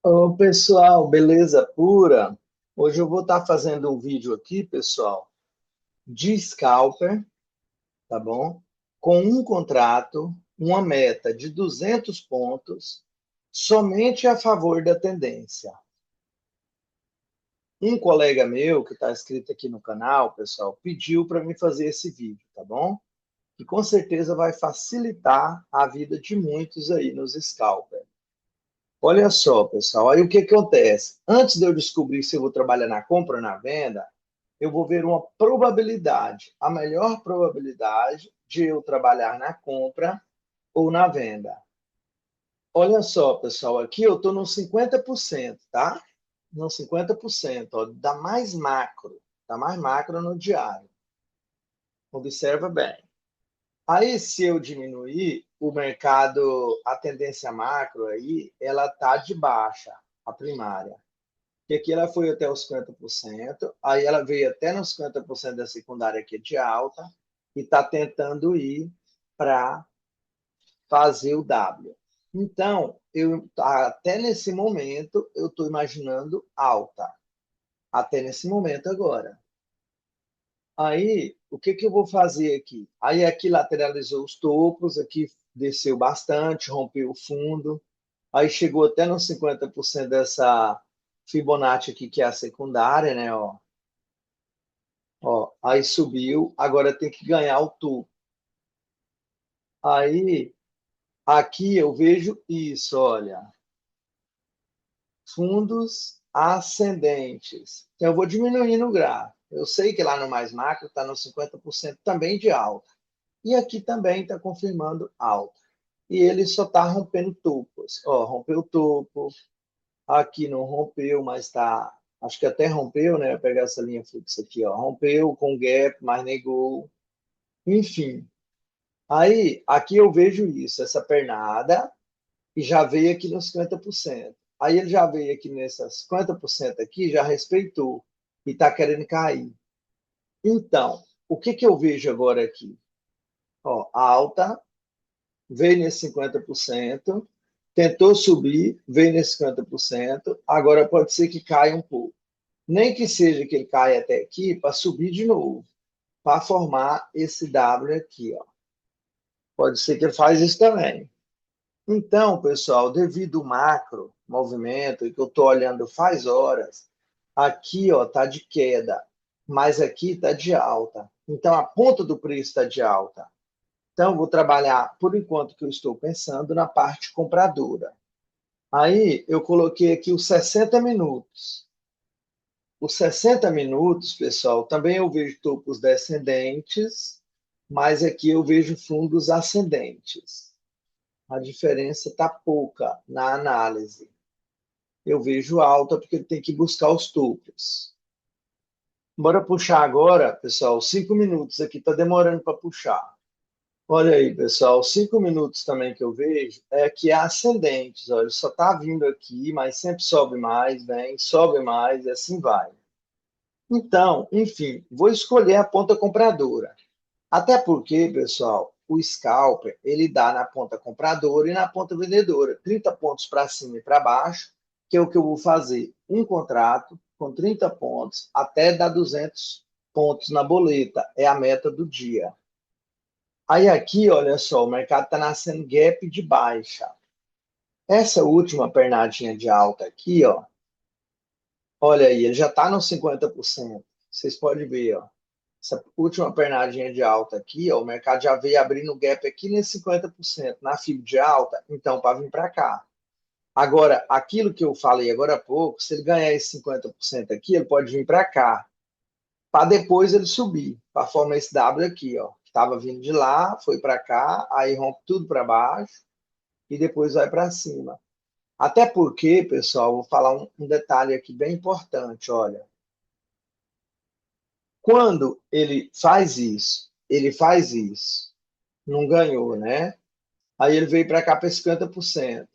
Ô, pessoal, beleza pura? Hoje eu vou estar fazendo um vídeo aqui, pessoal, de scalper, tá bom? Com um contrato, uma meta de 200 pontos, somente a favor da tendência. Um colega meu, que está inscrito aqui no canal, pessoal, pediu para mim fazer esse vídeo, tá bom? Que com certeza vai facilitar a vida de muitos aí nos scalper. Olha só, pessoal, aí o que acontece? Antes de eu descobrir se eu vou trabalhar na compra ou na venda, eu vou ver uma probabilidade, a melhor probabilidade de eu trabalhar na compra ou na venda. Olha só, pessoal, aqui eu estou no 50%, tá? No 50%, ó, da mais macro no diário. Observa bem. Aí, se eu diminuir o mercado, a tendência macro aí, ela está de baixa, a primária. Que aqui ela foi até os 50%, aí ela veio até nos 50% da secundária aqui de alta e está tentando ir para fazer o W. Então, até nesse momento, eu estou imaginando alta. Até nesse momento agora. Aí, o que eu vou fazer aqui? Aí aqui lateralizou os topos, aqui desceu bastante, rompeu o fundo. Aí chegou até nos 50% dessa Fibonacci aqui, que é a secundária, né? Ó, aí subiu, agora tem que ganhar o topo. Aí, aqui eu vejo isso, olha, fundos ascendentes. Então, eu vou diminuindo o gráfico. Eu sei que lá no mais macro está no 50% também de alta. E aqui também está confirmando alta. E ele só está rompendo topos. Ó, rompeu o topo, aqui não rompeu, mas está. Acho que até rompeu, né? Vou pegar essa linha fixa aqui, ó. Rompeu com gap, mas negou. Enfim, aí, aqui eu vejo isso, essa pernada, e já veio aqui nos 50%. Aí ele já veio aqui nessas 50% aqui, já respeitou, e está querendo cair. Então, o que eu vejo agora aqui? Ó, alta, veio nesse 50%, tentou subir, veio nesse 50%, agora pode ser que caia um pouco. Nem que seja que ele caia até aqui, para subir de novo, para formar esse W aqui, ó. Pode ser que ele faz isso também. Então, pessoal, devido ao macro movimento que eu estou olhando faz horas, aqui ó está de queda, mas aqui está de alta. Então, a ponta do preço está de alta. Então, eu vou trabalhar, por enquanto que eu estou pensando, na parte compradora. Aí, eu coloquei aqui os 60 minutos. Os 60 minutos, pessoal, também eu vejo topos descendentes, mas aqui eu vejo fundos ascendentes. A diferença está pouca na análise. Eu vejo alta porque ele tem que buscar os topos. Bora puxar agora, pessoal, 5 minutos aqui, está demorando para puxar. Olha aí, pessoal, 5 minutos também que eu vejo é que é ascendentes, olha, ele só está vindo aqui, mas sempre sobe mais, vem, sobe mais, e assim vai. Então, enfim, vou escolher a ponta compradora. Até porque, pessoal, o scalper, ele dá na ponta compradora e na ponta vendedora, 30 pontos para cima e para baixo, que é o que eu vou fazer. Um contrato com 30 pontos até dar 200 pontos na boleta, é a meta do dia. Aí aqui, olha só, o mercado está nascendo gap de baixa. Essa última pernadinha de alta aqui, ó, olha aí, ele já está nos 50%. Vocês podem ver, ó. Essa última pernadinha de alta aqui, ó, o mercado já veio abrindo o gap aqui nesse 50%, na fibra de alta, então para vir para cá. Agora, aquilo que eu falei agora há pouco, se ele ganhar esse 50% aqui, ele pode vir para cá, para depois ele subir, para formar esse W aqui, ó. Estava vindo de lá, foi para cá, aí rompe tudo para baixo e depois vai para cima. Até porque, pessoal, vou falar um detalhe aqui bem importante, olha. Quando ele faz isso, não ganhou, né? Aí ele veio para cá para 50%.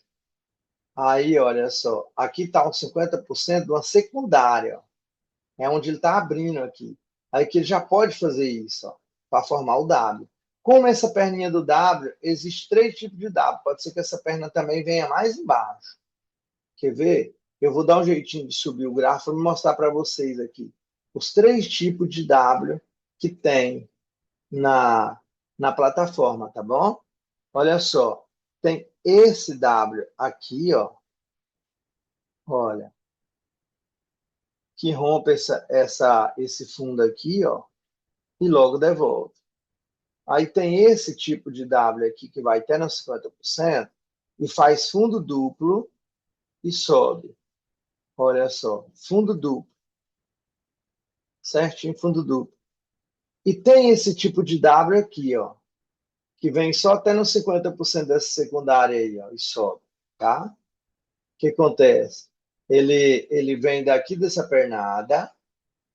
Aí, olha só, aqui está uns 50% de uma secundária, ó. É onde ele está abrindo aqui. Aí que ele já pode fazer isso, para formar o W. Como essa perninha do W, existe três tipos de W. Pode ser que essa perna também venha mais embaixo, Quer ver? Eu vou dar um jeitinho de subir o gráfico e mostrar para vocês aqui os 3 tipos de W que tem na plataforma, tá bom? Olha só, tem esse W aqui, ó. Olha, que rompe esse fundo aqui, ó, e logo devolve. Aí tem esse tipo de W aqui que vai até nos 50% e faz fundo duplo e sobe. Olha só, fundo duplo. Certinho, fundo duplo. E tem esse tipo de W aqui, ó, que vem só até nos 50% dessa secundária aí, ó, e sobe, tá? O que acontece? Ele vem daqui dessa pernada,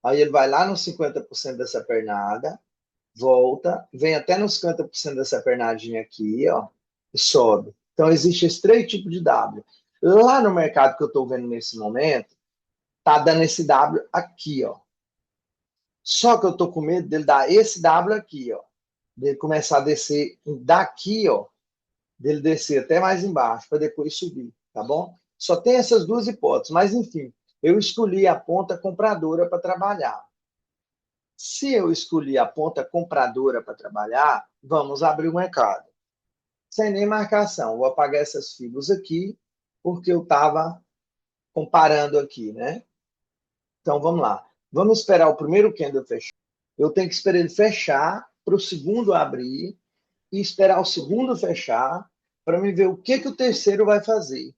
aí ele vai lá nos 50% dessa pernada, volta, vem até nos 50% dessa pernadinha aqui, ó, e sobe. Então, existe esses 3 tipos de W. Lá no mercado que eu estou vendo nesse momento, tá dando esse W aqui, ó. Só que eu tô com medo dele dar esse W aqui, ó. Dele começar a descer daqui, ó. Dele descer até mais embaixo, para depois subir, tá bom? Só tem essas 2 hipóteses, mas enfim, eu escolhi a ponta compradora para trabalhar. Se eu escolhi a ponta compradora para trabalhar, vamos abrir o mercado. Sem nem marcação. Vou apagar essas fibras aqui, porque eu estava comparando aqui, né? Então, vamos lá. Vamos esperar o primeiro candle fechar. Eu tenho que esperar ele fechar para o segundo abrir e esperar o segundo fechar para me ver o que o terceiro vai fazer.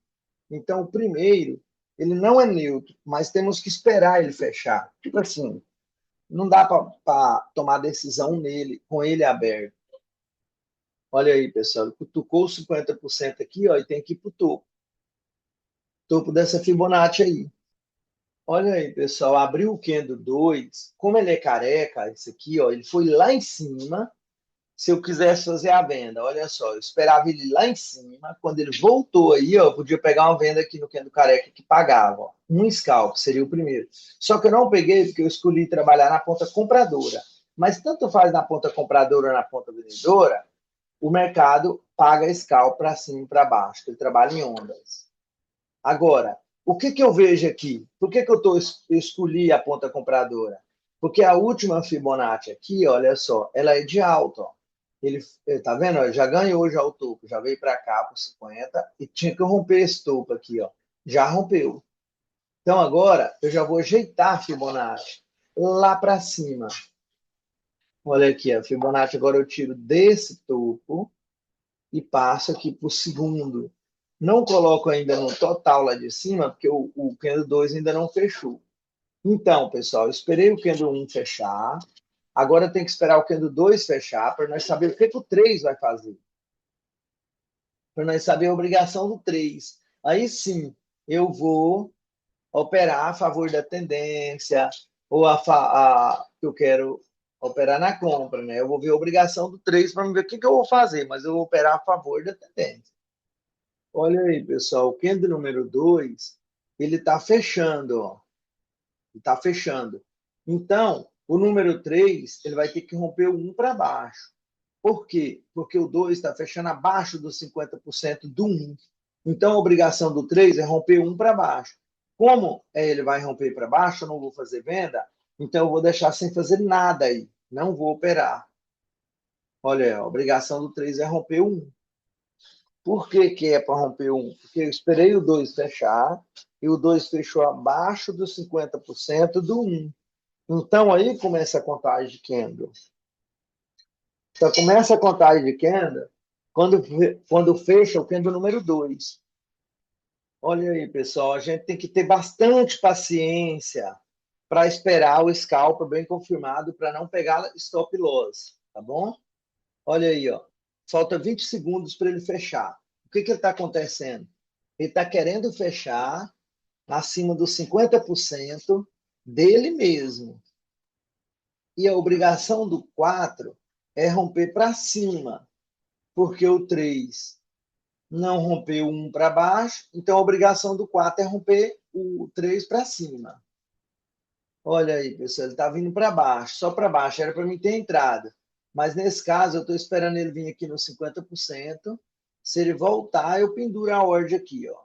Então, o primeiro, ele não é neutro, mas temos que esperar ele fechar. Tipo assim, não dá para tomar decisão nele, com ele aberto. Olha aí, pessoal, ele cutucou 50% aqui, ó, e tem que ir para o topo. Topo dessa Fibonacci aí. Olha aí, pessoal, abriu o candle 2, como ele é careca, esse aqui, ó, ele foi lá em cima. Se eu quisesse fazer a venda, olha só, eu esperava ele lá em cima, quando ele voltou aí, ó, eu podia pegar uma venda aqui no candle careca que pagava, ó, um scalp, seria o primeiro. Só que eu não peguei porque eu escolhi trabalhar na ponta compradora. Mas tanto faz na ponta compradora ou na ponta vendedora, o mercado paga scalp para cima e para baixo, ele trabalha em ondas. Agora, o que eu vejo aqui? Por que eu escolhi a ponta compradora? Porque a última Fibonacci aqui, olha só, ela é de alta. Ó. Ele, tá vendo? Já ganhou já o topo, já veio para cá por 50 e tinha que romper esse topo aqui, ó. Já rompeu. Então agora eu já vou ajeitar a Fibonacci lá para cima. Olha aqui, a Fibonacci agora eu tiro desse topo e passo aqui para o segundo. Não coloco ainda no total lá de cima, porque o candle 2 ainda não fechou. Então, pessoal, eu esperei o candle 1 fechar. Agora tem que esperar o candle 2 fechar para nós saber o que o 3 vai fazer. Para nós saber a obrigação do 3. Aí sim, eu vou operar a favor da tendência ou eu quero operar na compra, né? Eu vou ver a obrigação do 3 para ver o que eu vou fazer, mas eu vou operar a favor da tendência. Olha aí, pessoal, o candle número 2, ele está fechando, ó. Está fechando. Então, o número 3, ele vai ter que romper o 1 para baixo. Por quê? Porque o 2 está fechando abaixo dos 50% do 1. Então, a obrigação do 3 é romper 1 para baixo. Como ele vai romper para baixo, eu não vou fazer venda, então eu vou deixar sem fazer nada aí. Não vou operar. Olha, a obrigação do 3 é romper o 1. Por que é para romper um? Porque eu esperei o 2 fechar e o 2 fechou abaixo dos 50% do 1. Então, aí começa a contagem de candle. Então, começa a contagem de candle quando fecha o candle número 2. Olha aí, pessoal, a gente tem que ter bastante paciência para esperar o scalp bem confirmado para não pegar stop loss, tá bom? Olha aí, ó. Falta 20 segundos para ele fechar. O que está acontecendo? Ele está querendo fechar acima dos 50% dele mesmo. E a obrigação do 4 é romper para cima, porque o 3 não rompeu o 1 para baixo, então a obrigação do 4 é romper o 3 para cima. Olha aí, pessoal, ele está vindo para baixo, só para baixo, era para mim ter entrada. Mas nesse caso, eu estou esperando ele vir aqui nos 50%. Se ele voltar, eu penduro a ordem aqui, ó.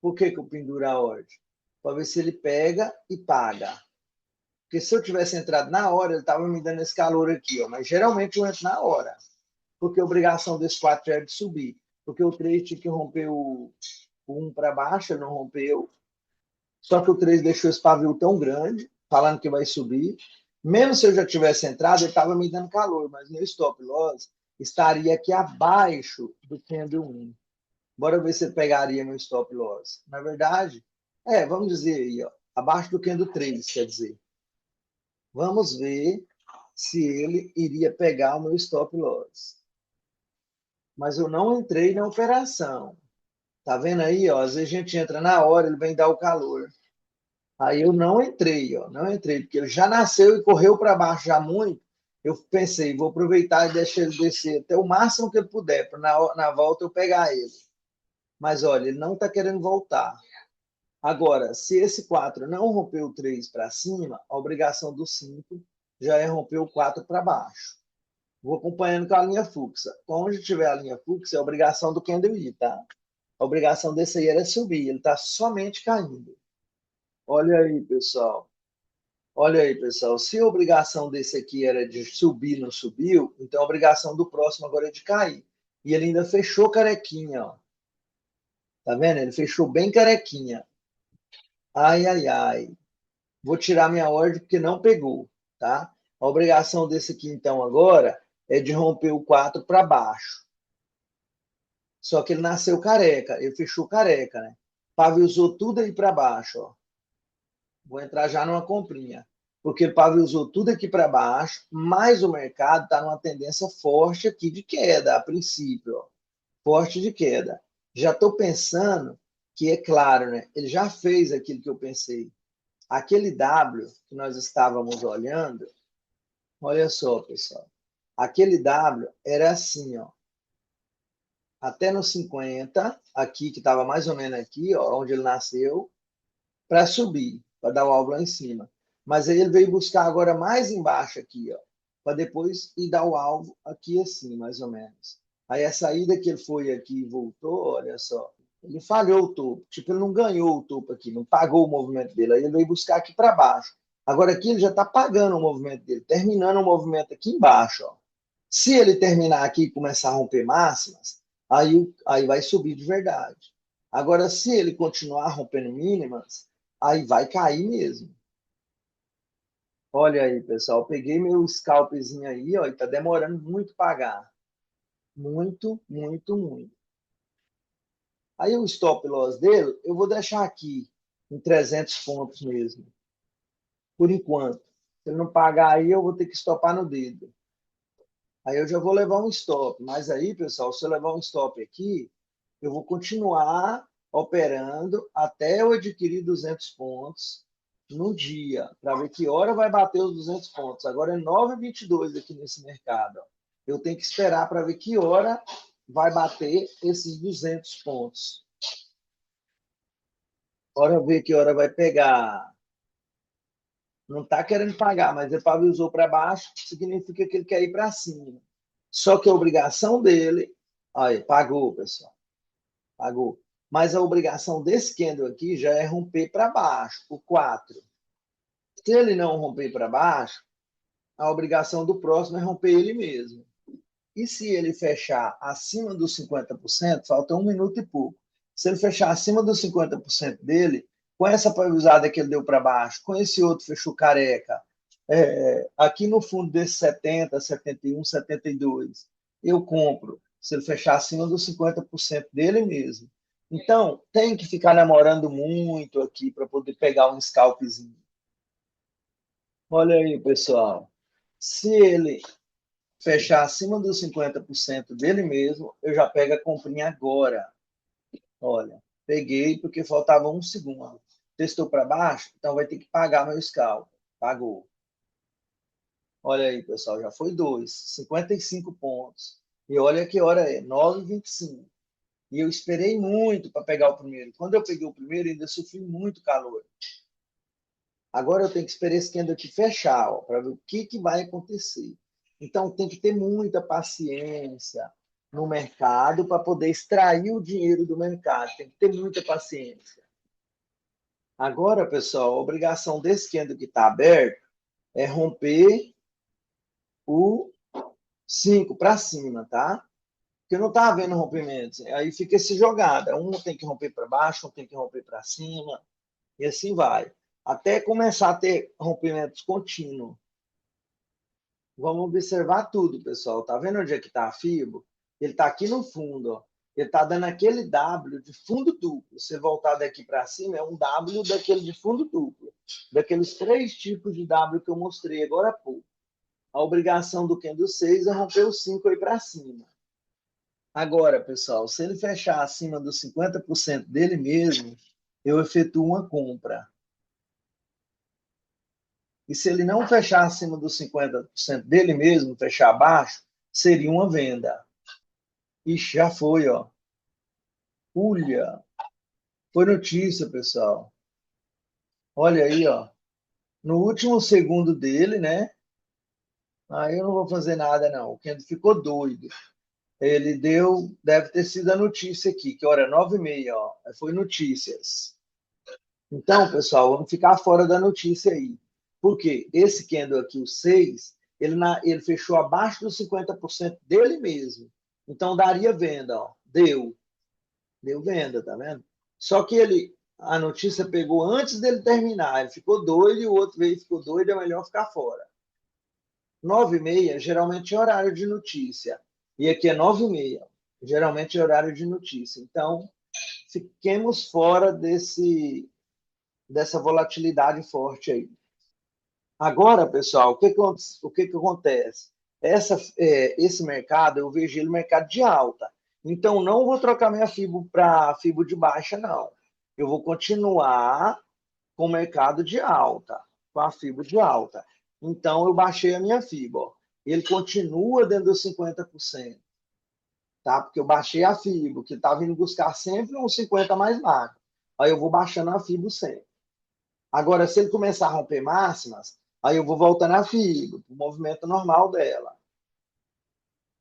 Por que eu penduro a ordem? Para ver se ele pega e paga. Porque se eu tivesse entrado na hora, ele estava me dando esse calor aqui, ó. Mas geralmente eu entro na hora. Porque a obrigação desse 4 já é de subir. Porque o 3 tinha que romper o 1 para baixo, ele não rompeu. Só que o 3 deixou esse pavio tão grande, falando que vai subir. Mesmo se eu já tivesse entrado, ele estava me dando calor, mas meu stop loss estaria aqui abaixo do candle 1. Bora ver se ele pegaria meu stop loss. Na verdade, vamos dizer aí, ó, abaixo do candle 3, quer dizer. Vamos ver se ele iria pegar o meu stop loss. Mas eu não entrei na operação. Tá vendo aí, ó? Às vezes a gente entra na hora, ele vem dar o calor. Aí eu não entrei, ó, não entrei, porque ele já nasceu e correu para baixo já muito. Eu pensei, vou aproveitar e deixar ele descer até o máximo que ele puder, para na volta eu pegar ele. Mas olha, ele não está querendo voltar. Agora, se esse 4 não romper o 3 para cima, a obrigação do 5 já é romper o 4 para baixo. Vou acompanhando com a linha fluxa. Onde tiver a linha fluxa, é a obrigação do candle ir, tá? A obrigação desse aí era subir, ele está somente caindo. Olha aí, pessoal. Olha aí, pessoal. Se a obrigação desse aqui era de subir, não subiu, então a obrigação do próximo agora é de cair. E ele ainda fechou carequinha, ó. Tá vendo? Ele fechou bem carequinha. Ai, ai, ai. Vou tirar minha ordem porque não pegou, tá? A obrigação desse aqui, então, agora é de romper o 4 para baixo. Só que ele nasceu careca, ele fechou careca, né? Paviuzou tudo aí para baixo, ó. Vou entrar já numa comprinha. Porque ele paviuzou tudo aqui para baixo, mas o mercado está numa tendência forte aqui de queda, a princípio, ó. Forte de queda. Já estou pensando que, é claro, né? Ele já fez aquilo que eu pensei. Aquele W que nós estávamos olhando, olha só, pessoal. Aquele W era assim, ó. Até no 50, aqui, que estava mais ou menos aqui, ó, onde ele nasceu, para subir, para dar o alvo lá em cima. Mas aí ele veio buscar agora mais embaixo aqui, ó, para depois ir dar o alvo aqui assim, mais ou menos. Aí a saída que ele foi aqui e voltou, olha só, ele falhou o topo. Tipo, ele não ganhou o topo aqui, não pagou o movimento dele. Aí ele veio buscar aqui para baixo. Agora aqui ele já está pagando o movimento dele, terminando o movimento aqui embaixo, ó. Se ele terminar aqui e começar a romper máximas, aí vai subir de verdade. Agora, se ele continuar rompendo mínimas, aí vai cair mesmo. Olha aí, pessoal, peguei meu scalpzinho aí, ó, e tá demorando muito pagar. Muito, muito, muito. Aí o stop loss dele, eu vou deixar aqui em 300 pontos mesmo, por enquanto. Se ele não pagar aí, eu vou ter que estopar no dedo. Aí eu já vou levar um stop. Mas aí, pessoal, se eu levar um stop aqui, eu vou continuar operando até eu adquirir 200 pontos no dia, para ver que hora vai bater os 200 pontos. Agora é 9h22 aqui nesse mercado. Ó. Eu tenho que esperar para ver que hora vai bater esses 200 pontos. Bora ver que hora vai pegar. Não está querendo pagar, mas ele paviuzou para baixo, significa que ele quer ir para cima. Só que a obrigação dele... Aí, pagou, pessoal. Pagou. Mas a obrigação desse candle aqui já é romper para baixo, o 4. Se ele não romper para baixo, a obrigação do próximo é romper ele mesmo. E se ele fechar acima dos 50%, falta 1 minuto e pouco. Se ele fechar acima dos 50% dele, com essa pavisada que ele deu para baixo, com esse outro fechou careca, aqui no fundo desse 70, 71, 72, eu compro. Se ele fechar acima dos 50% dele mesmo. Então, tem que ficar namorando muito aqui para poder pegar um scalpzinho. Olha aí, pessoal. Se ele fechar acima dos 50% dele mesmo, eu já pego a comprinha agora. Olha, peguei porque faltava 1 segundo. Testou para baixo, então vai ter que pagar meu scalp. Pagou. Olha aí, pessoal, já foi 2, 55 pontos. E olha que hora é, 9h25. E eu esperei muito para pegar o primeiro. Quando eu peguei o primeiro, ainda sofri muito calor. Agora eu tenho que esperar esse candle aqui fechar, para ver o que vai acontecer. Então tem que ter muita paciência, no mercado para poder extrair o dinheiro do mercado. Tem que ter muita paciência. Agora, pessoal, a obrigação desse candle que está aberto é romper o 5 para cima, tá? Porque não está havendo rompimentos. Aí fica esse jogada. Um tem que romper para baixo, um tem que romper para cima, e assim vai. Até começar a ter rompimentos contínuos. Vamos observar tudo, pessoal. Tá vendo onde é que está a FIBO? Ele está aqui no fundo, ó. Ele está dando aquele W de fundo duplo. Se voltar daqui para cima, é um W daquele de fundo duplo. Daqueles 3 tipos de W que eu mostrei agora há pouco. A obrigação do candle 6 é romper o 5 aí para cima. Agora, pessoal, se ele fechar acima dos 50% dele mesmo, eu efetuo uma compra. E se ele não fechar acima dos 50% dele mesmo, fechar abaixo, seria uma venda. Ixi, já foi, ó. Ulha. Foi notícia, pessoal. Olha aí, ó. No último segundo dele, né? Aí eu não vou fazer nada, não. O Kendo ficou doido. Ele deve ter sido a notícia aqui, que hora 9h30, ó. Foi notícias. Então, pessoal, vamos ficar fora da notícia aí. Por quê? Esse candle aqui, o 6, ele fechou abaixo dos 50% dele mesmo. Então, daria venda, ó. Deu venda, tá vendo? Só que a notícia pegou antes dele terminar. Ele ficou doido e o outro veio e ficou doido, é melhor ficar fora. 9h30, geralmente é horário de notícia. E aqui é 9h30, geralmente é horário de notícia. Então, fiquemos fora dessa volatilidade forte aí. Agora, pessoal, o que acontece? Esse mercado, eu vejo ele mercado de alta. Então, não vou trocar minha FIBO para FIBO de baixa, não. Eu vou continuar com o mercado de alta, com a FIBO de alta. Então, eu baixei a minha FIBO. Ó. Ele continua dentro dos 50%, tá? Porque eu baixei a FIBO, que estava indo buscar sempre uns 50 mais magro. Aí eu vou baixando a FIBO sempre. Agora, se ele começar a romper máximas, aí eu vou voltando a FIBO, o movimento normal dela.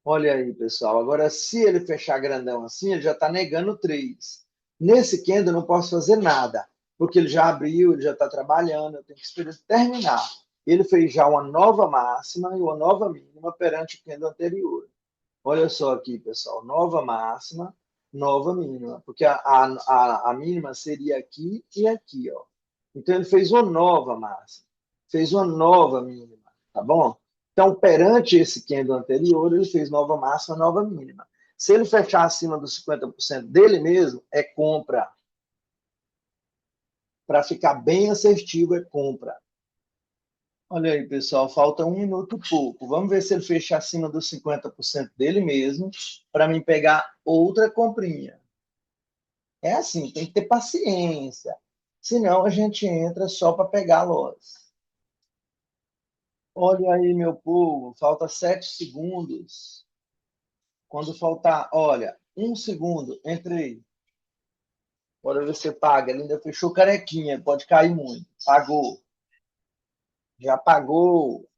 Olha aí, pessoal. Agora, se ele fechar grandão assim, ele já está negando 3. Nesse candle, eu não posso fazer nada, porque ele já abriu, ele já está trabalhando, eu tenho que esperar ele terminar. Ele fez já uma nova máxima e uma nova mínima perante o candle anterior. Olha só aqui, pessoal. Nova máxima, nova mínima. Porque a mínima seria aqui e aqui, ó. Então, ele fez uma nova máxima. Fez uma nova mínima, tá bom? Então, perante esse candle anterior, ele fez nova máxima, nova mínima. Se ele fechar acima dos 50% dele mesmo, é compra. Para ficar bem assertivo, é compra. Olha aí, pessoal, falta 1 minuto e pouco. Vamos ver se ele fecha acima dos 50% dele mesmo, para mim pegar outra comprinha. É assim, tem que ter paciência. Senão a gente entra só para pegar lotes. Olha aí, meu povo, falta 7 segundos. Quando faltar, olha, 1 segundo, entrei. Bora ver se paga. Ele ainda fechou carequinha, pode cair muito. Pagou. Já pagou.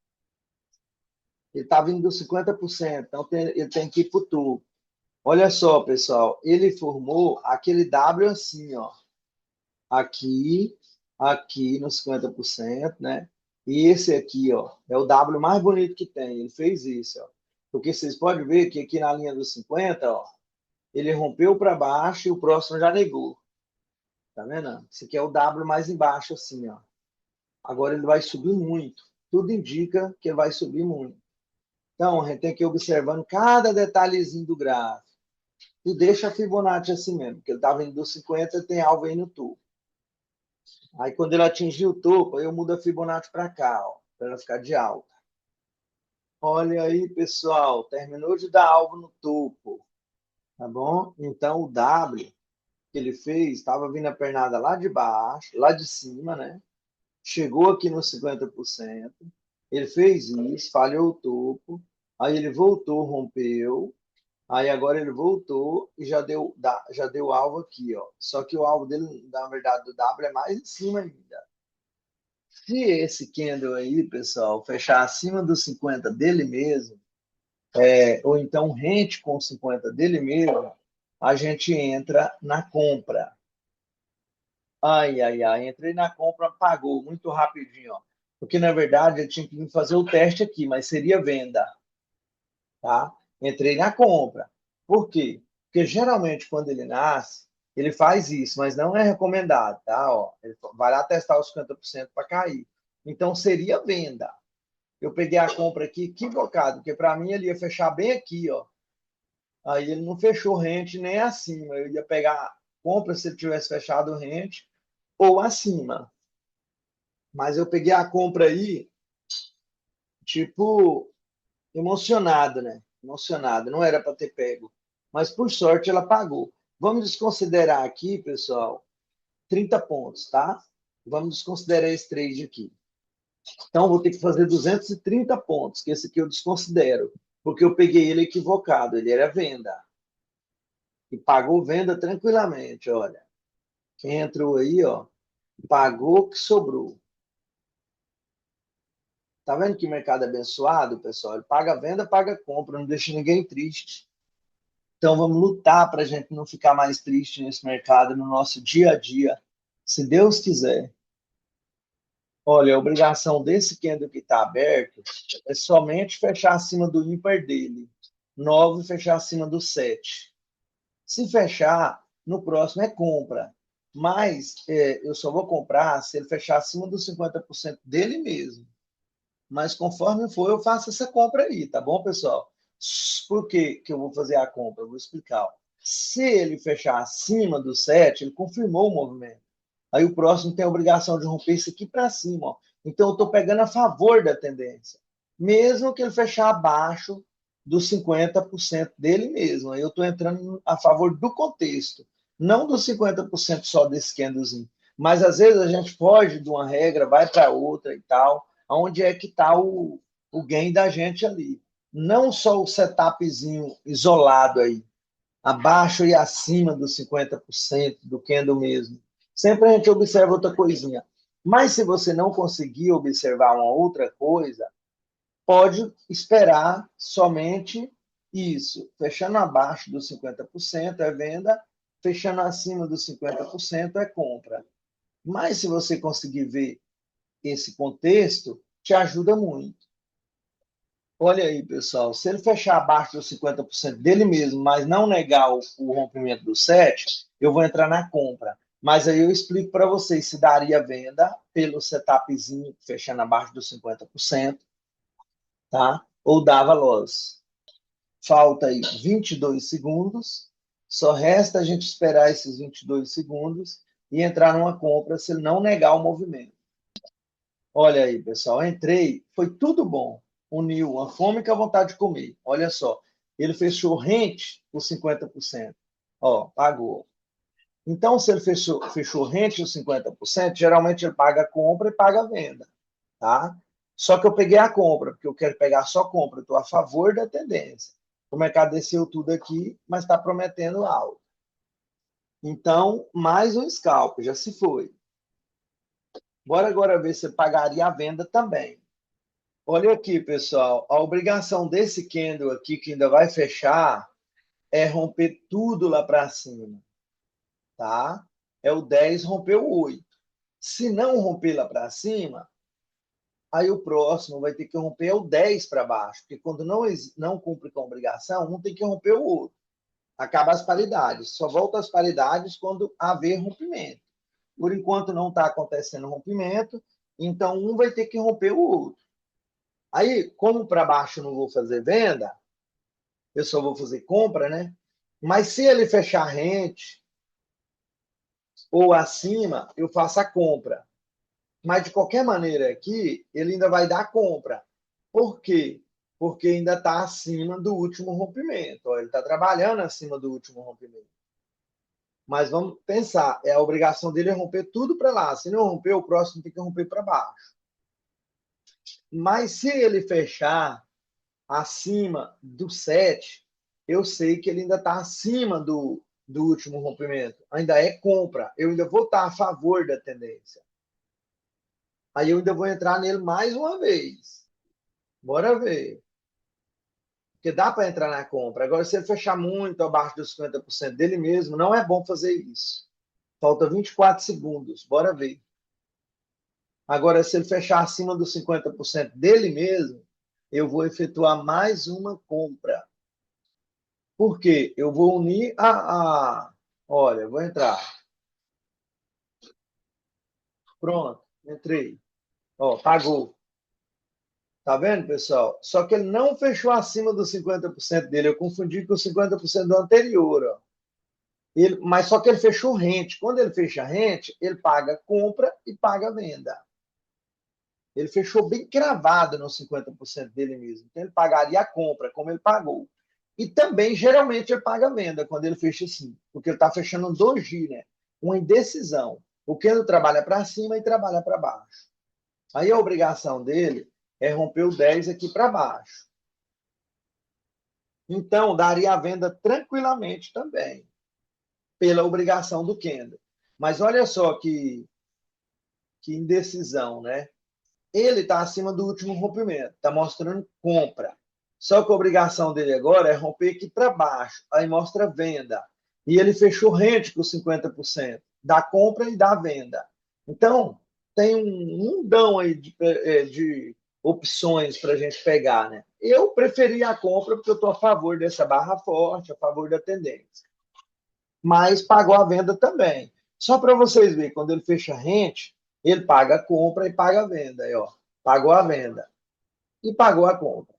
Ele está vindo dos 50%, então ele tem que ir para o topo. Olha só, pessoal, ele formou aquele W assim, ó. Aqui, aqui no 50%, né? E esse aqui, ó, é o W mais bonito que tem. Ele fez isso, ó. Porque vocês podem ver que aqui na linha dos 50, ó, ele rompeu para baixo e o próximo já negou. Tá vendo? Esse aqui é o W mais embaixo, assim, ó. Agora ele vai subir muito. Tudo indica que ele vai subir muito. Então, a gente tem que ir observando cada detalhezinho do gráfico. E deixa a Fibonacci assim mesmo, porque ele estava indo dos 50 e tem alvo aí no topo. Aí, quando ele atingir o topo, aí eu mudo a Fibonacci para cá, ó, para ela ficar de alta. Olha aí, pessoal, terminou de dar alvo no topo, tá bom? Então, o W que ele fez, estava vindo a pernada lá de baixo, lá de cima, né? Chegou aqui nos 50%, ele fez isso, falhou o topo, aí ele voltou, rompeu, aí agora ele voltou e já deu alvo aqui, ó. Só que o alvo dele, na verdade, do W é mais em cima ainda. Se esse candle aí, pessoal, fechar acima dos 50 dele mesmo, ou então rente com 50 dele mesmo, a gente entra na compra. Ai, ai, ai, entrei na compra, pagou muito rapidinho, ó. Porque, na verdade, eu tinha que vir fazer o teste aqui, mas seria venda, tá? Entrei na compra. Por quê? Porque, geralmente, quando ele nasce, ele faz isso, mas não é recomendado, tá? Ó, ele vai lá testar os 50% para cair. Então, seria venda. Eu peguei a compra aqui equivocado, porque para mim ele ia fechar bem aqui, ó. Aí ele não fechou rente nem acima. Eu ia pegar compra se ele tivesse fechado rente ou acima. Mas eu peguei a compra aí, tipo, emocionado, né? Emocionado. Não era para ter pego. Mas por sorte ela pagou. Vamos desconsiderar aqui, pessoal, 30 pontos, tá? Vamos desconsiderar esse trade aqui. Então, vou ter que fazer 230 pontos, que esse aqui eu desconsidero, porque eu peguei ele equivocado. Ele era venda. E pagou venda tranquilamente, olha. Quem entrou aí, ó, pagou o que sobrou. Tá vendo que mercado abençoado, pessoal? Ele paga venda, paga compra, não deixa ninguém triste. Então vamos lutar para a gente não ficar mais triste nesse mercado, no nosso dia a dia, se Deus quiser. Olha, a obrigação desse candle que está aberto é somente fechar acima do ímpar dele. 9 fechar acima do 7. Se fechar, no próximo é compra. Mas eu só vou comprar se ele fechar acima dos 50% dele mesmo. Mas conforme for, eu faço essa compra aí, tá bom, pessoal? Por que eu vou fazer a compra? Eu vou explicar. Se ele fechar acima do 7, ele confirmou o movimento. Aí o próximo tem a obrigação de romper isso aqui para cima. Ó. Então eu estou pegando a favor da tendência. Mesmo que ele fechar abaixo dos 50% dele mesmo. Aí eu estou entrando a favor do contexto. Não dos 50% só desse candlezinho. Mas às vezes a gente foge de uma regra, vai para outra e tal. Onde é que está o gain da gente ali? Não só o setupzinho isolado aí, abaixo e acima dos 50% do candle mesmo. Sempre a gente observa outra coisinha. Mas se você não conseguir observar uma outra coisa, pode esperar somente isso. Fechando abaixo dos 50% é venda, fechando acima dos 50% é compra. Mas se você conseguir ver esse contexto, te ajuda muito. Olha aí, pessoal, se ele fechar abaixo dos 50% dele mesmo, mas não negar o rompimento do 7, eu vou entrar na compra. Mas aí eu explico para vocês se daria venda pelo setupzinho fechando abaixo dos 50%, tá? Ou dava loss. Falta aí 22 segundos. Só resta a gente esperar esses 22 segundos e entrar numa compra se ele não negar o movimento. Olha aí, pessoal, entrei, foi tudo bom. Uniu a fome com a vontade de comer. Olha só, ele fechou rente por 50%. Ó, pagou. Então, se ele fechou rente por 50%, geralmente ele paga a compra e paga a venda, tá? Só que eu peguei a compra, porque eu quero pegar só compra, eu estou a favor da tendência. O mercado desceu tudo aqui, mas está prometendo algo. Então, mais um scalp, já se foi. Bora agora ver se pagaria a venda também. Olha aqui, pessoal, a obrigação desse candle aqui, que ainda vai fechar, é romper tudo lá para cima, tá? É o 10 romper o 8. Se não romper lá para cima, aí o próximo vai ter que romper o 10 para baixo, porque quando não cumpre com a obrigação, um tem que romper o outro. Acaba as paridades. Só volta às paridades quando haver rompimento. Por enquanto não está acontecendo rompimento, então um vai ter que romper o outro. Aí, como para baixo eu não vou fazer venda, eu só vou fazer compra, né? Mas se ele fechar rente ou acima, eu faço a compra. Mas de qualquer maneira aqui, ele ainda vai dar compra. Por quê? Porque ainda está acima do último rompimento. Ele está trabalhando acima do último rompimento. Mas vamos pensar, a obrigação dele é romper tudo para lá. Se não romper, o próximo tem que romper para baixo. Mas se ele fechar acima do 7, eu sei que ele ainda está acima do último rompimento. Ainda é compra. Eu ainda vou estar a favor da tendência. Aí eu ainda vou entrar nele mais uma vez. Bora ver. Porque dá para entrar na compra. Agora, se ele fechar muito abaixo dos 50% dele mesmo, não é bom fazer isso. Falta 24 segundos. Bora ver. Agora, se ele fechar acima dos 50% dele mesmo, eu vou efetuar mais uma compra. Por quê? Eu vou unir Olha, vou entrar. Pronto, entrei. Ó, pagou. Tá vendo, pessoal? Só que ele não fechou acima dos 50% dele. Eu confundi com os 50% do anterior, ó. Mas só que ele fechou rente. Quando ele fecha rente, ele paga compra e paga venda. Ele fechou bem cravado nos 50% dele mesmo. Então, ele pagaria a compra, como ele pagou. E também, geralmente, ele paga a venda quando ele fecha assim. Porque ele está fechando um doji, né? Uma indecisão. O que ele trabalha para cima e trabalha para baixo. Aí a obrigação dele é romper o 10 aqui para baixo. Então, daria a venda tranquilamente também, pela obrigação do Kendo. Mas olha só que indecisão, né? Ele está acima do último rompimento, está mostrando compra. Só que a obrigação dele agora é romper aqui para baixo, aí mostra venda. E ele fechou rente com 50% da compra e da venda. Então, tem um mundão aí de opções para a gente pegar, né? Eu preferi a compra porque eu estou a favor dessa barra forte, a favor da tendência. Mas pagou a venda também. Só para vocês verem, quando ele fecha rente, ele paga a compra e paga a venda. Aí, ó, pagou a venda e pagou a compra.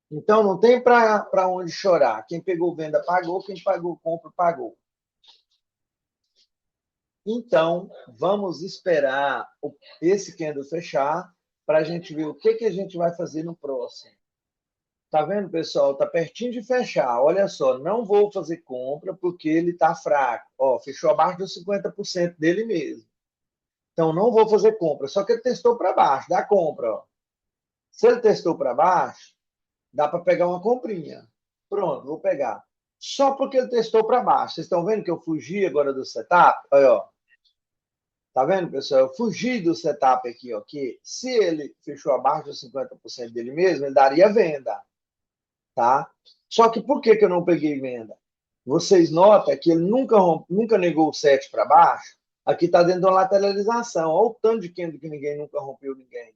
Então, não tem para onde chorar. Quem pegou venda pagou, quem pagou compra pagou. Então, vamos esperar esse candle fechar para a gente ver o que a gente vai fazer no próximo. Tá vendo, pessoal? Tá pertinho de fechar. Olha só, não vou fazer compra porque ele tá fraco. Ó, fechou abaixo dos 50% dele mesmo. Então, não vou fazer compra. Só que ele testou para baixo, dá compra. Ó. Se ele testou para baixo, dá para pegar uma comprinha. Pronto, vou pegar. Só porque ele testou para baixo. Vocês estão vendo que eu fugi agora do setup? Olha, ó. Tá vendo, pessoal? Eu fugi do setup aqui, ó. Que se ele fechou abaixo dos 50% dele mesmo, ele daria venda. Tá? Só que por que eu não peguei venda? Vocês notam que ele nunca negou o 7 para baixo? Aqui está dentro de uma lateralização. Olha o tanto de candle que ninguém nunca rompeu ninguém.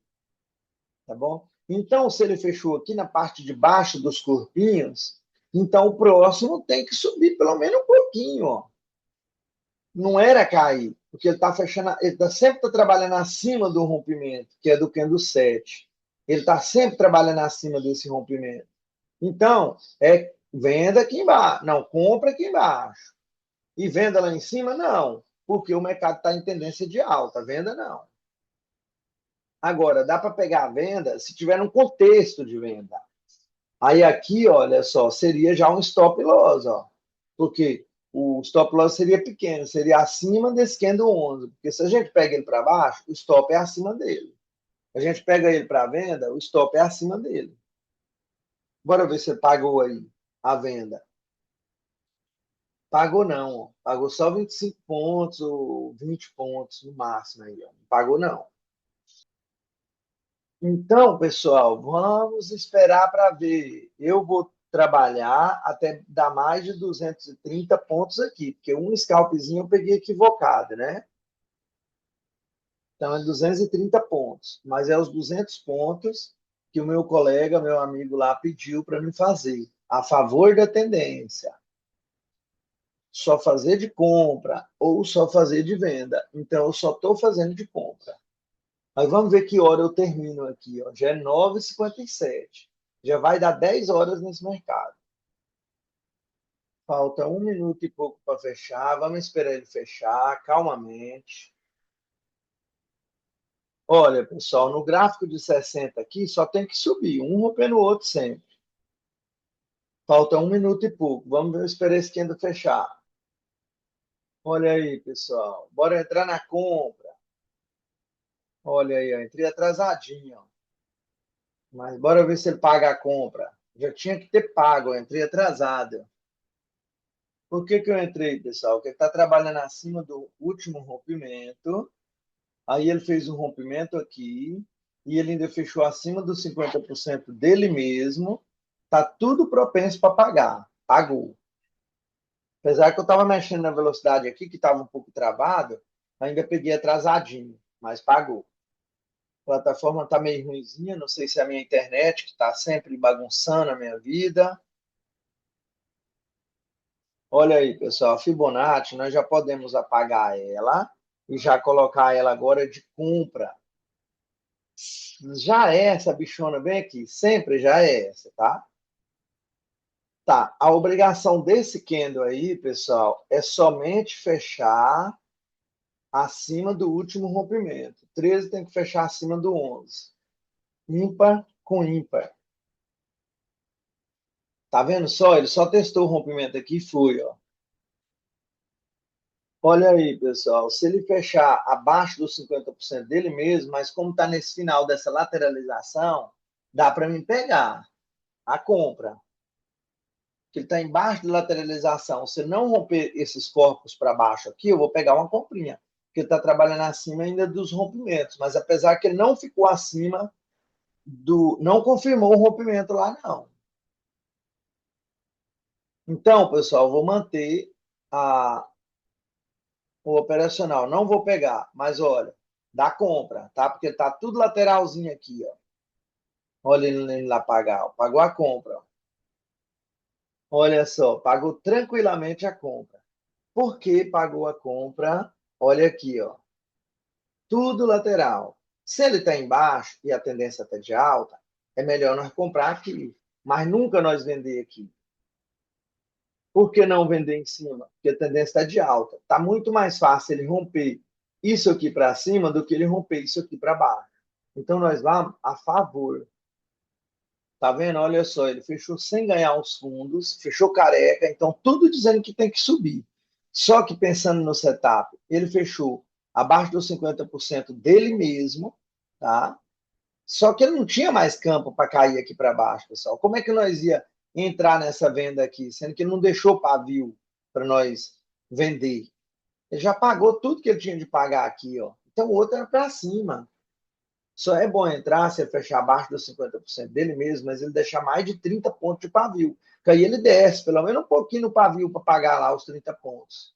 Tá bom? Então, se ele fechou aqui na parte de baixo dos corpinhos, então o próximo tem que subir pelo menos um pouquinho. Ó. Não era cair, porque ele está fechando, sempre está trabalhando acima do rompimento, que é do candle 7. Ele está sempre trabalhando acima desse rompimento. Então, é venda aqui embaixo. Não, compra aqui embaixo. E venda lá em cima? Não, porque o mercado está em tendência de alta. Venda não. Agora, dá para pegar a venda se tiver um contexto de venda. Aí aqui, olha só, seria já um stop loss, ó. Porque o stop loss seria pequeno, seria acima desse candle 11. Porque se a gente pega ele para baixo, o stop é acima dele. A gente pega ele para venda, o stop é acima dele. Bora ver se ele pagou aí a venda. Pagou não, pagou só 25 pontos ou 20 pontos no máximo aí, ó. Não pagou não. Então, pessoal, vamos esperar para ver. Eu vou trabalhar até dar mais de 230 pontos aqui, porque um scalpzinho eu peguei equivocado, né? Então é 230 pontos, mas é os 200 pontos que o meu colega, meu amigo lá pediu para me fazer, a favor da tendência. Só fazer de compra ou só fazer de venda. Então, eu só estou fazendo de compra. Mas vamos ver que hora eu termino aqui. Ó. Já é 9h57. Já vai dar 10 horas nesse mercado. Falta 1 minuto e pouco para fechar. Vamos esperar ele fechar calmamente. Olha, pessoal, no gráfico de 60 aqui, só tem que subir. Um rompendo o outro sempre. Falta 1 minuto e pouco. Vamos ver, esperar esse candle fechar. Olha aí, pessoal. Bora entrar na compra. Olha aí, eu entrei atrasadinho. Mas bora ver se ele paga a compra. Já tinha que ter pago, eu entrei atrasado. Por que eu entrei, pessoal? Porque ele está trabalhando acima do último rompimento. Aí ele fez um rompimento aqui. E ele ainda fechou acima dos 50% dele mesmo. Tá tudo propenso para pagar. Pagou. Apesar que eu estava mexendo na velocidade aqui, que estava um pouco travado, ainda peguei atrasadinho, mas pagou. A plataforma está meio ruimzinha, não sei se é a minha internet, que está sempre bagunçando a minha vida. Olha aí, pessoal, a Fibonacci, nós já podemos apagar ela e já colocar ela agora de compra. Já é essa bichona bem aqui, sempre já é essa, tá? Tá, a obrigação desse candle aí, pessoal, é somente fechar acima do último rompimento. 13 tem que fechar acima do 11. Ímpar com ímpar. Tá vendo só? Ele só testou o rompimento aqui e foi, ó. Olha aí, pessoal, se ele fechar abaixo dos 50% dele mesmo, mas como está nesse final dessa lateralização, dá para mim pegar a compra. Que ele está embaixo da lateralização. Se não romper esses corpos para baixo aqui, eu vou pegar uma comprinha. Porque ele está trabalhando acima ainda dos rompimentos. Mas apesar que ele não ficou acima do. Não confirmou o rompimento lá, não. Então, pessoal, vou manter o operacional. Não vou pegar, mas olha, dá compra, tá? Porque tá tudo lateralzinho aqui, ó. Olha ele lá pagar, ó. Pagou a compra, ó. Olha só, pagou tranquilamente a compra. Por que pagou a compra? Olha aqui, ó. Tudo lateral. Se ele está embaixo e a tendência está de alta, é melhor nós comprar aqui. Mas nunca nós vender aqui. Por que não vender em cima? Porque a tendência está de alta. Está muito mais fácil ele romper isso aqui para cima do que ele romper isso aqui para baixo. Então nós vamos a favor. Tá vendo? Olha só, ele fechou sem ganhar os fundos, fechou careca, então tudo dizendo que tem que subir. Só que pensando no setup, ele fechou abaixo dos 50% dele mesmo, tá? Só que ele não tinha mais campo para cair aqui para baixo, pessoal. Como é que nós ia entrar nessa venda aqui, sendo que ele não deixou pavio para nós vender? Ele já pagou tudo que ele tinha de pagar aqui, ó. Então o outro era para cima. Só é bom entrar se ele fechar abaixo dos 50% dele mesmo, mas ele deixar mais de 30 pontos de pavio. Que aí ele desce, pelo menos um pouquinho no pavio para pagar lá os 30 pontos.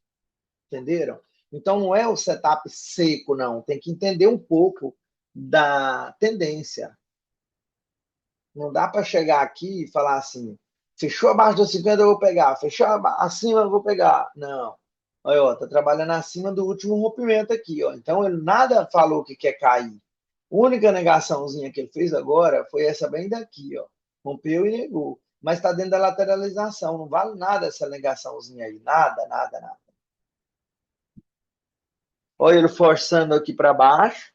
Entenderam? Então não é o setup seco, não. Tem que entender um pouco da tendência. Não dá para chegar aqui e falar assim, fechou abaixo dos 50 eu vou pegar, fechou acima eu vou pegar. Não. Olha, ó, tá trabalhando acima do último rompimento aqui, ó. Então ele nada falou que quer cair. A única negaçãozinha que ele fez agora foi essa bem daqui, ó. Rompeu e negou. Mas está dentro da lateralização. Não vale nada essa negaçãozinha aí. Nada, nada, nada. Olha ele forçando aqui para baixo,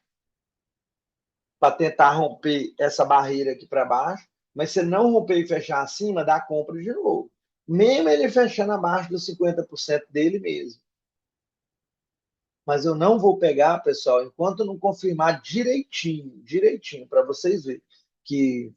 para tentar romper essa barreira aqui para baixo. Mas se não romper e fechar acima, dá compra de novo. Mesmo ele fechando abaixo dos 50% dele mesmo. Mas eu não vou pegar, pessoal, enquanto não confirmar direitinho, direitinho, para vocês verem que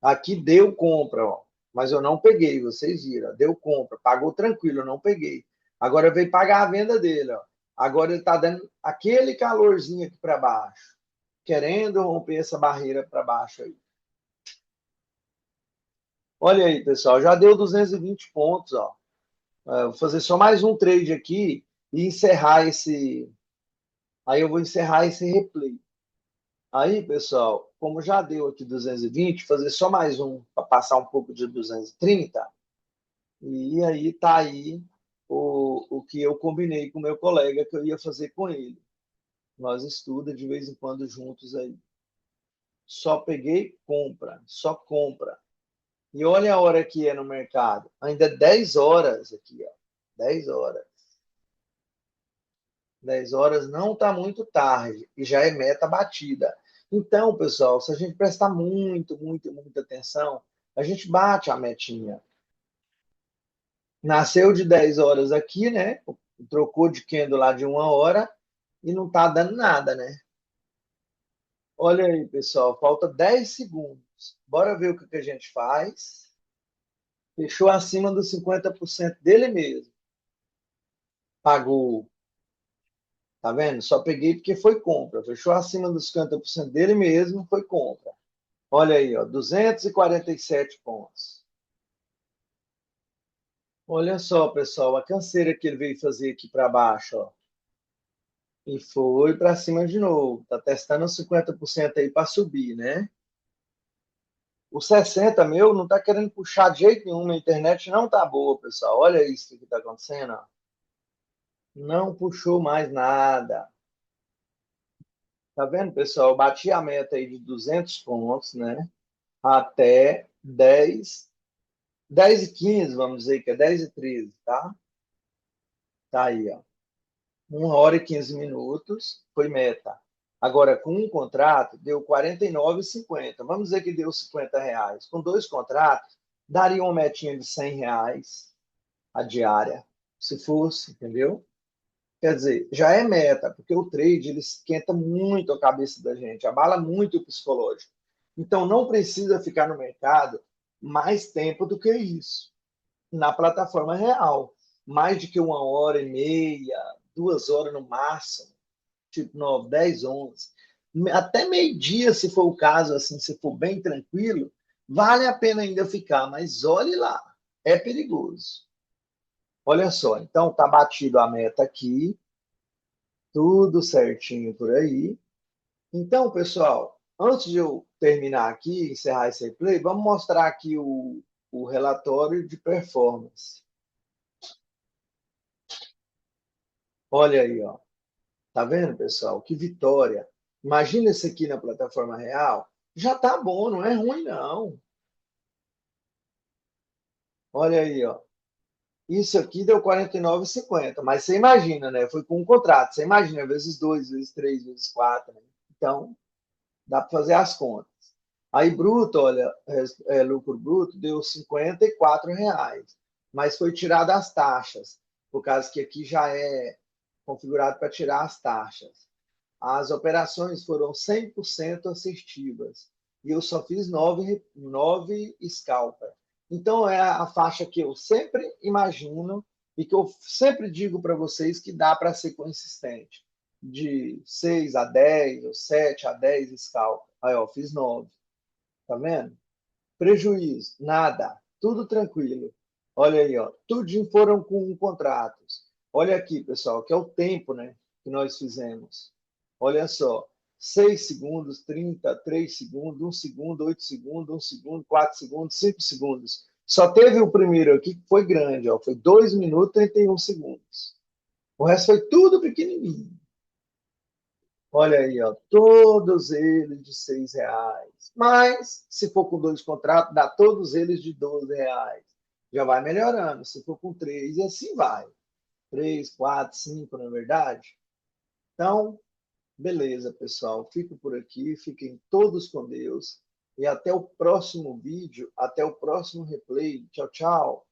aqui deu compra, ó, mas eu não peguei, vocês viram, deu compra, pagou tranquilo, eu não peguei. Agora veio pagar a venda dele, ó. Agora ele está dando aquele calorzinho aqui para baixo, querendo romper essa barreira para baixo aí. Olha aí, pessoal, já deu 220 pontos, ó. Vou fazer só mais um trade aqui e encerrar esse. Aí eu vou encerrar esse replay. Aí, pessoal, como já deu aqui 220, fazer só mais um para passar um pouco de 230. E aí tá aí o que eu combinei com o meu colega que eu ia fazer com ele. Nós estuda de vez em quando juntos aí. Só peguei compra, só compra. E olha a hora que é no mercado. Ainda 10 horas aqui, ó. 10 horas. 10 horas não está muito tarde e já é meta batida. Então, pessoal, se a gente prestar muito, muito, muita atenção, a gente bate a metinha. Nasceu de 10 horas aqui, né? Trocou de candle lá de 1 hora e não está dando nada, né? Olha aí, pessoal, falta 10 segundos. Bora ver o que a gente faz. Fechou acima dos 50% dele mesmo. Pagou. Tá vendo? Só peguei porque foi compra. Fechou acima dos 50% dele mesmo, foi compra. Olha aí, ó, 247 pontos. Olha só, pessoal, a canseira que ele veio fazer aqui para baixo, ó. E foi para cima de novo. Tá testando os 50% aí para subir, né? O 60 meu não tá querendo puxar de jeito nenhum. A internet não tá boa, pessoal. Olha isso que tá acontecendo, ó. Não puxou mais nada. Tá vendo, pessoal? Eu bati a meta aí de 200 pontos, né? Até 10h15, vamos dizer que é 10h13, tá? Tá aí, ó. 1 hora e 15 minutos foi meta. Agora, com um contrato, deu 49,50. Vamos dizer que deu R$ 50. Com dois contratos, daria uma metinha de R$ 100 a diária, se fosse, entendeu? Quer dizer, já é meta, porque o trade ele esquenta muito a cabeça da gente, abala muito o psicológico. Então, não precisa ficar no mercado mais tempo do que isso, na plataforma real. Mais de que 1 hora e meia, 2 horas no máximo, tipo 9, 10, 11. Até meio-dia, se for o caso, assim, se for bem tranquilo, vale a pena ainda ficar, mas olhe lá, é perigoso. Olha só, então tá batido a meta aqui, tudo certinho por aí. Então, pessoal, antes de eu terminar aqui, encerrar esse replay, vamos mostrar aqui o relatório de performance. Olha aí, ó. Tá vendo, pessoal? Que vitória. Imagina isso aqui na plataforma real. Já tá bom, não é ruim, não. Olha aí, ó. Isso aqui deu 49,50. Mas você imagina, né? Foi com um contrato. Você imagina, vezes dois, vezes três, vezes quatro. Né? Então, dá para fazer as contas. Aí, bruto, olha, lucro bruto deu R$ 54, mas foi tirado as taxas, por causa que aqui já é configurado para tirar as taxas. As operações foram 100% assertivas e eu só fiz nove scalper. Então, é a faixa que eu sempre imagino e que eu sempre digo para vocês que dá para ser consistente. De 6 a 10 ou 7 a 10 scalper. Aí, ó, fiz 9. Tá vendo? Prejuízo, nada. Tudo tranquilo. Olha aí, ó. Tudo foram com contratos. Olha aqui, pessoal, que é o tempo, né, que nós fizemos. Olha só. 6 segundos, 30, 3 segundos, 1 segundo, 8 segundos, 1 segundo, 4 segundos, 5 segundos. Só teve o primeiro aqui que foi grande, ó. Foi 2 minutos e 31 segundos. O resto foi tudo pequenininho. Olha aí, ó, todos eles de R$ 6. Mas, se for com dois contratos, dá todos eles de R$ 12. Já vai melhorando. Se for com três, e assim vai. Três, quatro, cinco, na verdade. Então, beleza, pessoal. Fico por aqui. Fiquem todos com Deus. E até o próximo vídeo, até o próximo replay. Tchau, tchau.